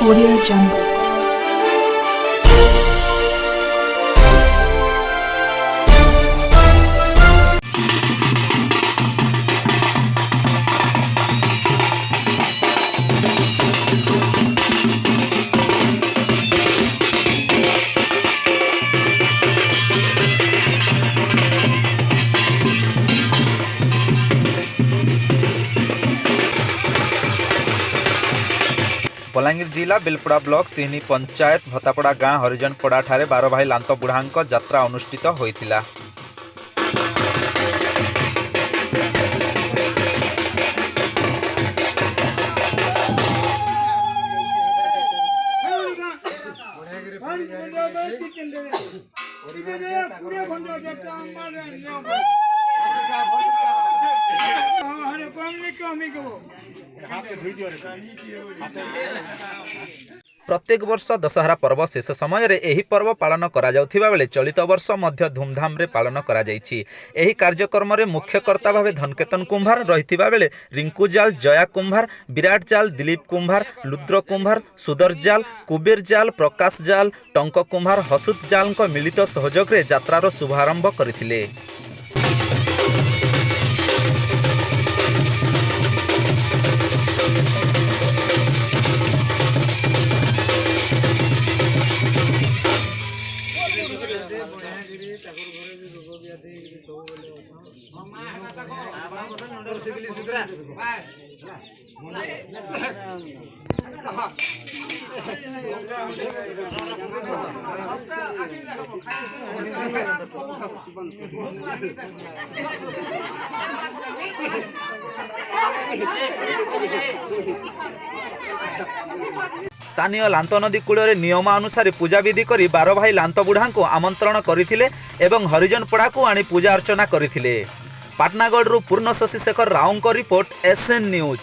Audio Jungle। Balangir जिला Belpada block सिहनी panchayat भतापड़ा गाँ हरिजनपड़ा ठारे 12 भाई लांत बुढ़ांक यात्रा अनुष्ठित होइतिला। प्रत्येक वर्ष दशहरा पर्व शेष समय रे एही पर्व पालन करा जाउथिबा बेले चलित वर्ष मध्य धूमधाम रे पालन करा जाइछि। एही कार्यक्रम रे मुख्य कर्ता भावे धनकेतन कुंभार रहिथिबा बेले रिंकू जाल, जया कुंभार, विराट जाल, दिलीप कुंभार, लुद्र कुंभार, सुदर जाल, कुबेर जाल, प्रकाश जाल, टंक कुंभार, हसुत जालक मिलित सहयोग रे यात्रार शुभारंभ करथिले। स्थानीय लांत नदी कूल नियमानुसार पूजा विधि करी 12 भाई लांत बुढ़ा को आमंत्रण करथिले एवं हरिजनपड़ा को आनी पूजा अर्चना करथिले। पाटनागढ़ पूर्ण Shashi Shekhar Rao report SN news.